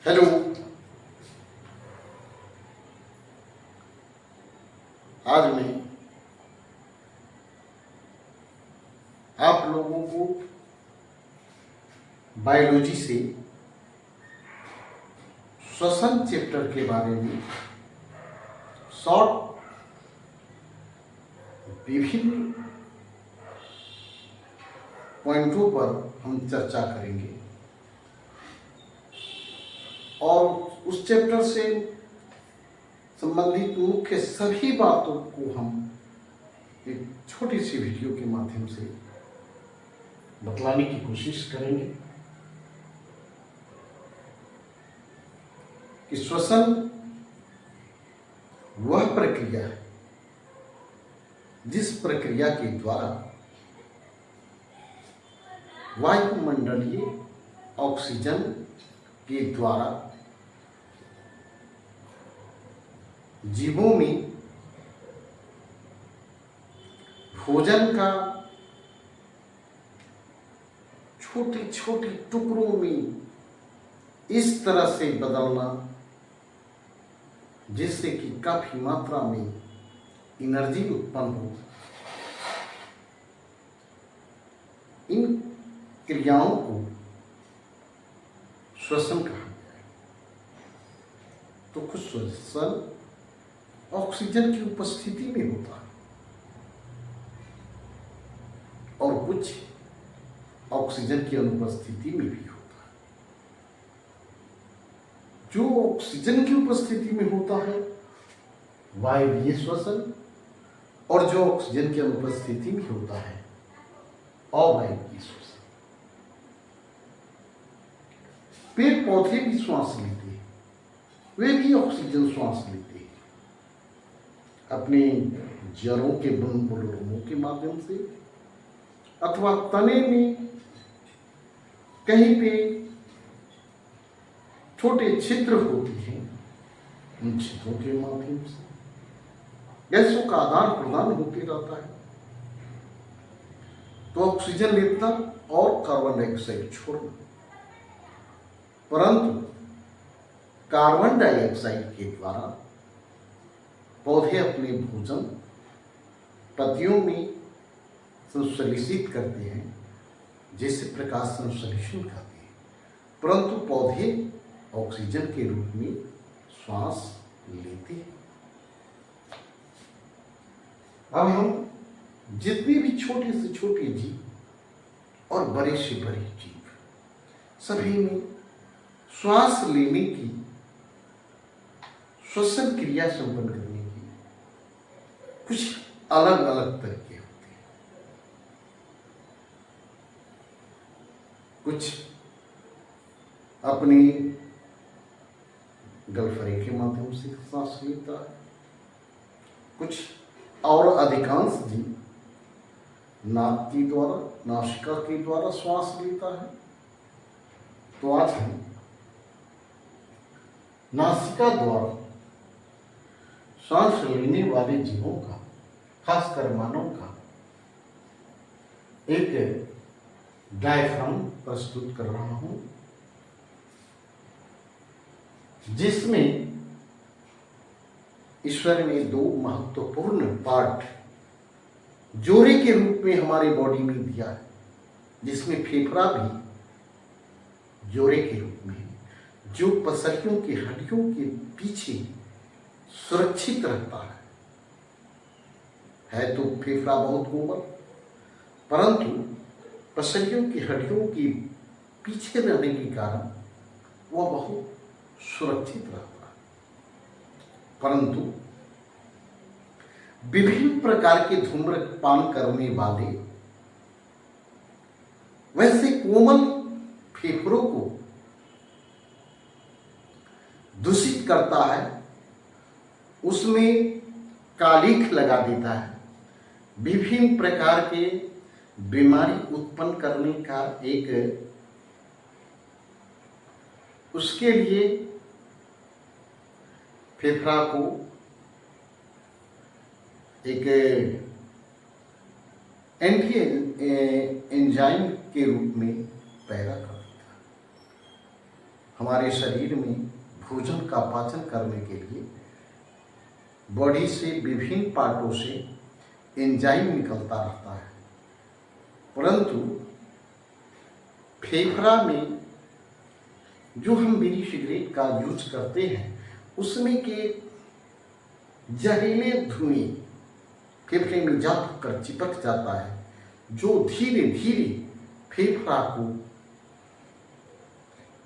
Hello. आज मैं आप लोगों को बायोलॉजी से श्वसन चैप्टर के बारे में शॉर्ट विभिन्न पॉइंटों पर हम चर्चा करेंगे और उस चैप्टर से संबंधित मुख्य सभी बातों को हम एक छोटी सी वीडियो के माध्यम से बतलाने की कोशिश करेंगे कि श्वसन वह प्रक्रिया है जिस प्रक्रिया के द्वारा वायुमंडलीय ऑक्सीजन के द्वारा जीवों में भोजन का छोटे छोटे टुकड़ों में इस तरह से बदलना जिससे कि काफी मात्रा में एनर्जी उत्पन्न हो। इन क्रियाओं को श्वसन कहा गया है। तो कुछ श्वसन ऑक्सीजन की उपस्थिति में होता है और कुछ ऑक्सीजन की अनुपस्थिति में भी होता है। जो ऑक्सीजन की उपस्थिति में होता है वायवीय श्वसन और जो ऑक्सीजन की अनुपस्थिति में होता है अवायवीय श्वसन। पेड़ पौधे भी श्वास लेते हैं, वे भी ऑक्सीजन श्वास लेते हैं अपने जड़ों के बुलबुलों के माध्यम से अथवा तने में कहीं पे छोटे छिद्र होते हैं, उन छिद्रों के माध्यम से गैसों का आदान प्रदान होते रहता है। तो ऑक्सीजन लेना और कार्बन डाइऑक्साइड छोड़ना, परंतु कार्बन डाइऑक्साइड के द्वारा पौधे अपने भोजन पत्तियों में संश्लेषित करते हैं, जैसे प्रकाश संश्लेषण करते हैं, परंतु पौधे ऑक्सीजन के रूप में श्वास लेते हैं। अब हम जितने भी छोटे से छोटे जीव और बड़े से बड़े जीव सभी में श्वास लेने की श्वसन क्रिया संपन्न करने की कुछ अलग अलग तरीके होते हैं। कुछ अपनी गलफरे के माध्यम से सांस लेता है, कुछ और अधिकांश जीव नाक के द्वारा नासिका के द्वारा श्वास लेता है। तो आज हम नासिका द्वारा सांस लेने वाले जीवों का, खासकर मानव का एक डायफ्राम प्रस्तुत कर रहा हूं, जिसमें ईश्वर ने दो महत्वपूर्ण पार्ट जोड़े के रूप में हमारी बॉडी में दिया है, जिसमें फेफड़ा भी जोड़े के रूप में है, जो पसलियों की हड्डियों के पीछे सुरक्षित रहता है तो फेफड़ा बहुत कोमल, परंतु पसलियों की हड्डियों के पीछे रहने के कारण वह बहुत सुरक्षित रहता है। परंतु विभिन्न प्रकार के धूम्रपान करने वाले वैसे कोमल फेफड़ों को दूषित करता है, उसमें कालिख लगा देता है, विभिन्न प्रकार के बीमारी उत्पन्न करने का एक उसके लिए फेफड़ा को एक एंटी एंजाइम के रूप में पैदा कर देता है। हमारे शरीर में भोजन का पाचन करने के लिए बॉडी से विभिन्न पार्टों से एंजाइम निकलता रहता है, परंतु फेफड़ा में जो हम बीड़ी सिगरेट का यूज करते हैं उसमें के जहरीले धुएं फेफड़े में जाकर चिपक जाता है, जो धीरे धीरे फेफड़ा को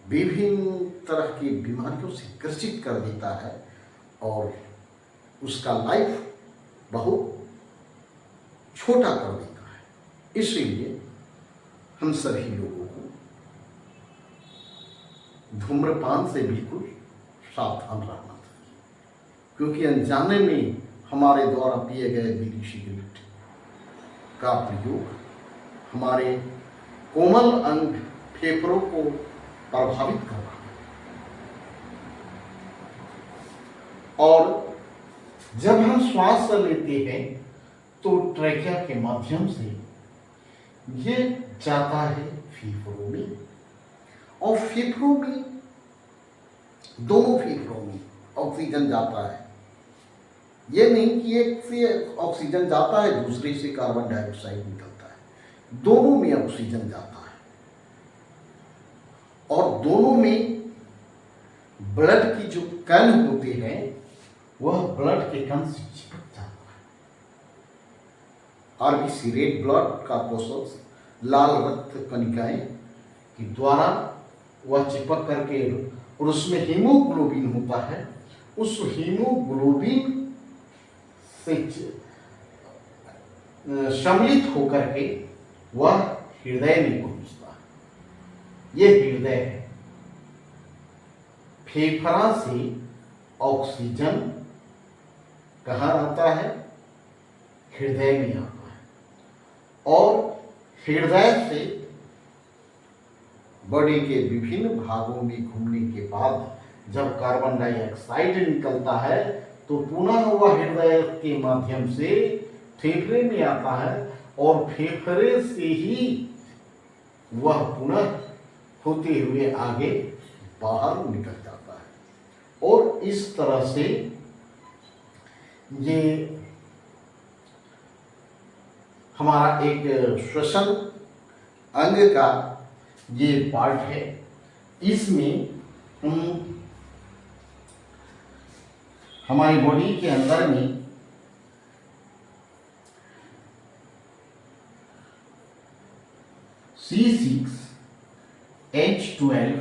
विभिन्न तरह की बीमारियों से ग्रसित कर देता है और उसका लाइफ बहुत छोटा कर देता है। इसलिए हम सभी लोगों को धूम्रपान से बिल्कुल सावधान रहना चाहिए, क्योंकि अनजाने में हमारे द्वारा पिए गए बीड़ी सिगरेट का प्रयोग हमारे कोमल अंग फेफड़ों को प्रभावित कर रहा है। और जब हम श्वास लेते हैं तो ट्रैकिया के माध्यम से ये जाता है फेफड़ों में, और फेफड़ों में दोनों फेफड़ों में ऑक्सीजन जाता है। ये नहीं कि एक से ऑक्सीजन जाता है दूसरे से कार्बन डाइऑक्साइड निकलता है, दोनों में ऑक्सीजन जाता है और दोनों में ब्लड की जो कण होते हैं वह ब्लड के कण से चिपक जाता है। आरबीसी रेड ब्लड का कोशिश लाल रक्त कणिकाएं के द्वारा वह चिपक करके और उसमें हीमोग्लोबिन होता है, उस हीमोग्लोबिन से सम्मिलित होकर के वह हृदय में पहुंचता है। यह हृदय है। फेफड़ा से ऑक्सीजन कहाँ आता है? हृदय में आता है और हृदय से बॉडी के विभिन्न भागों में घूमने के बाद जब कार्बन डाइऑक्साइड निकलता है तो पुनः वह हृदय के माध्यम से फेफड़े में आता है और फेफड़े से ही वह पुनः होते हुए आगे बाहर निकल जाता है। और इस तरह से ये हमारा एक श्वसन अंग का ये पार्ट है। इसमें हमारी बॉडी के अंदर में C6, H12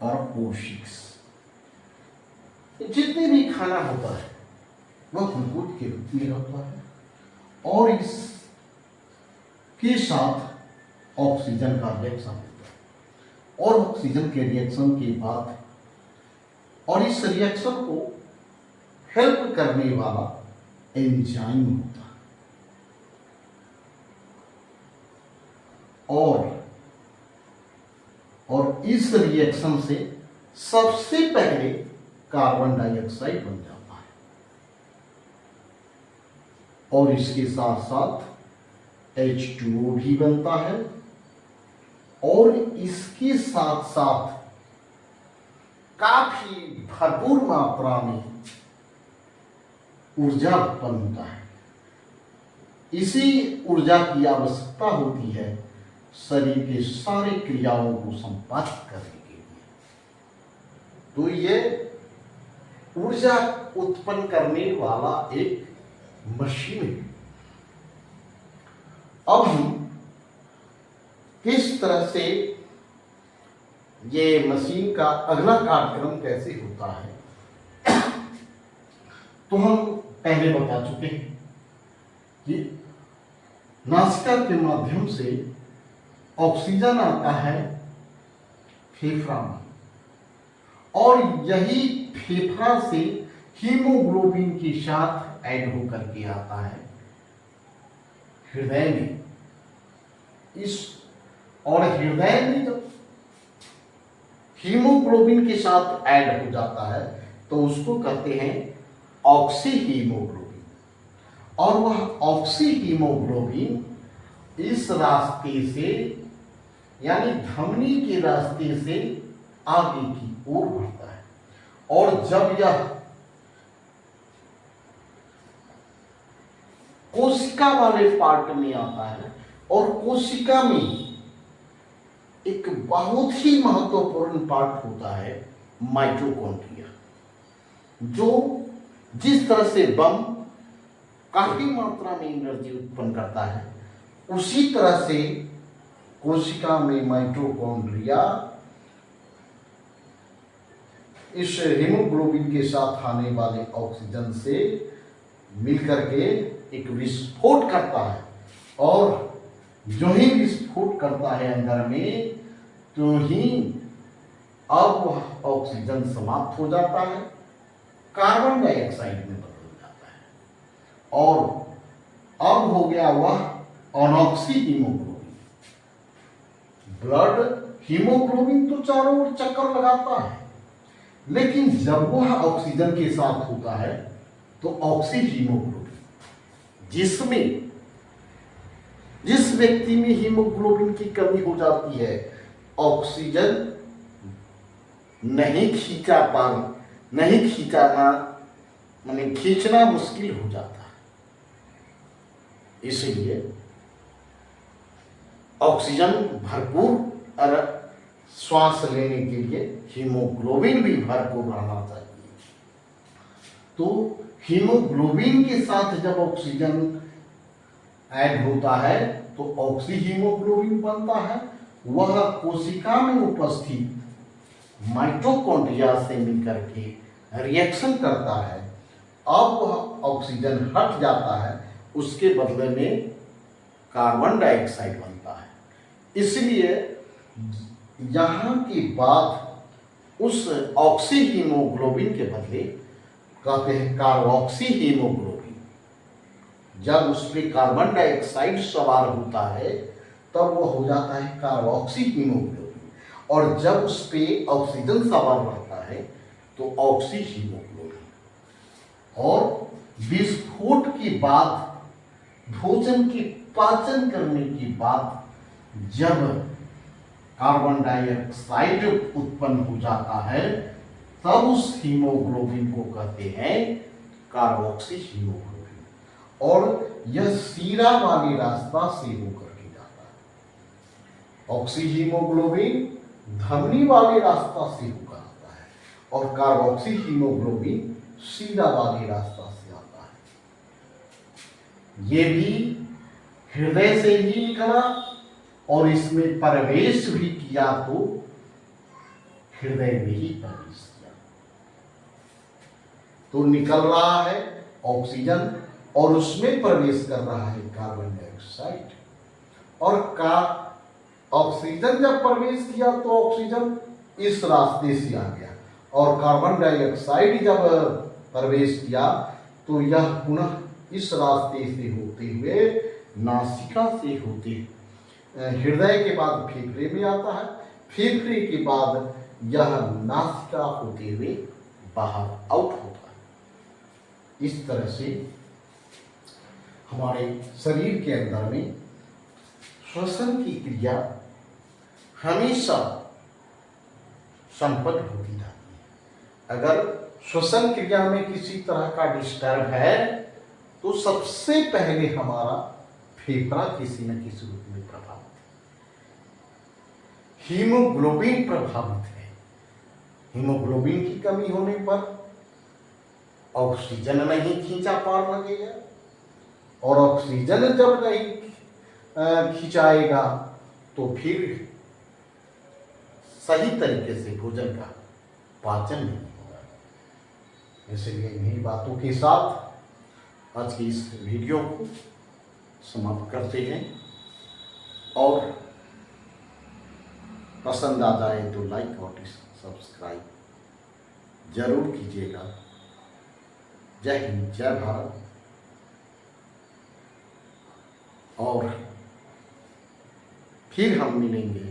और O6 जितने भी खाना होता है वह ग्लूकोज के रूप में होता है और इसके साथ ऑक्सीजन का रिएक्शन होता है और ऑक्सीजन के रिएक्शन के बाद और इस रिएक्शन को हेल्प करने वाला एंजाइम होता है और इस रिएक्शन से सबसे पहले कार्बन डाइऑक्साइड बन जाता है और इसके साथ साथ H2O भी बनता है और इसके साथ साथ काफी भरपूर मात्रा में ऊर्जा उत्पन्न होता है। इसी ऊर्जा की आवश्यकता होती है शरीर के सारे क्रियाओं को संपादित करने के लिए। तो ये ऊर्जा उत्पन्न करने वाला एक मशीन है। अब हम किस तरह से ये मशीन का अगला कार्यक्रम कैसे होता है तो हम पहले बता चुके हैं कि नासिका के माध्यम से ऑक्सीजन आता है फेफड़ा में और यही फेफड़ा से हीमोग्लोबिन के साथ ऐड होकर के आता है हृदय में। इस और हृदय में जब हीमोग्लोबिन के साथ ऐड हो जाता है तो उसको कहते हैं ऑक्सी हीमोग्लोबिन और वह ऑक्सी हीमोग्लोबिन इस रास्ते से यानी धमनी के रास्ते से आगे की ओर बढ़ता है। और जब यह कोशिका वाले पार्ट में आता है, और कोशिका में एक बहुत ही महत्वपूर्ण पार्ट होता है माइटोकॉन्ड्रिया, जो जिस तरह से बम काफी मात्रा में एनर्जी उत्पन्न करता है, उसी तरह से कोशिका में माइटोकॉन्ड्रिया इस हीमोग्लोबिन के साथ आने वाले ऑक्सीजन से मिलकर के एक विस्फोट करता है। और जो ही विस्फोट करता है अंदर में, तो ही अब वह ऑक्सीजन समाप्त हो जाता है, कार्बन डाइऑक्साइड में बदल जाता है, और अब हो गया वह अनऑक्सी हीमोग्लोबिन। ब्लड हीमोग्लोबिन तो चारों ओर चक्कर लगाता है, लेकिन जब वह ऑक्सीजन के साथ होता है तो ऑक्सी हीमोग्लोबिन, जिस व्यक्ति में हीमोग्लोबिन की कमी हो जाती है, ऑक्सीजन नहीं खींचाना माने खींचना मुश्किल हो जाता है। इसलिए ऑक्सीजन भरपूर और श्वास लेने के लिए हीमोग्लोबिन भी भरपूर रहना चाहिए। तो हीमोग्लोबिन के साथ जब ऑक्सीजन ऐड होता है तो ऑक्सी हीमोग्लोबिन बनता है। वह कोशिका में उपस्थित माइटोकॉन्ड्रिया से मिलकर के रिएक्शन करता है। अब वह ऑक्सीजन हट जाता है, उसके बदले में कार्बन डाइऑक्साइड बनता है। इसलिए यहाँ की बात उस ऑक्सी हीमोग्लोबिन के बदले कहते हैं कार्बोक्सी हीमोग्लोबिन। जब उसमें कार्बन डाइऑक्साइड सवार होता है तब वह हो जाता है कार्बोक्सी हीमोग्लोबिन, और जब उस पर ऑक्सीजन सवार रहता है तो ऑक्सी हीमोग्लोबिन। और विस्फोट के बाद, भोजन की पाचन करने के बाद जब कार्बन डाइऑक्साइड उत्पन्न हो जाता है, तब उस हीमोग्लोबिन को कहते हैं कार्बोक्सी हीमोग्लोबिन। और यह सीरा वाले रास्ता से होकर के जाता है। ऑक्सी हीमोग्लोबिन धमनी वाले रास्ता से होकर आता है, और कार्बोक्सी हीमोग्लोबिन सीरा वाले रास्ता से आता है। ये भी हृदय से ही निकला, और इसमें प्रवेश भी किया तो हृदय में ही प्रवेश किया। तो निकल रहा है ऑक्सीजन, और उसमें प्रवेश कर रहा है कार्बन डाइऑक्साइड। और ऑक्सीजन जब प्रवेश किया तो ऑक्सीजन इस रास्ते से आ गया, और कार्बन डाइऑक्साइड जब प्रवेश किया तो यह पुनः इस रास्ते से होते हुए, नासिका से होते हृदय के बाद फेफड़े में आता है, फेफड़े के बाद यह नासिका होते हुए बाहर आउट होता है। इस तरह से हमारे शरीर के अंदर में श्वसन की क्रिया हमेशा संपन्न होती रहती है। अगर श्वसन क्रिया में किसी तरह का डिस्टर्ब है तो सबसे पहले हमारा फेफड़ा किसी न किसी रूप में प्रभावित है। हीमोग्लोबिन प्रभावित है। हीमोग्लोबिन की कमी होने पर ऑक्सीजन नहीं खींचा पार लगेगा, और ऑक्सीजन जब नहीं खिंचाएगा तो फिर सही तरीके से भोजन का पाचन नहीं होगा। इसलिए इन्हीं बातों के साथ आज की इस वीडियो को समाप्त करते हैं, और पसंद आ जाए तो लाइक और सब्सक्राइब जरूर कीजिएगा। जय हिंद, जय भारत। और फिर हम मिलेंगे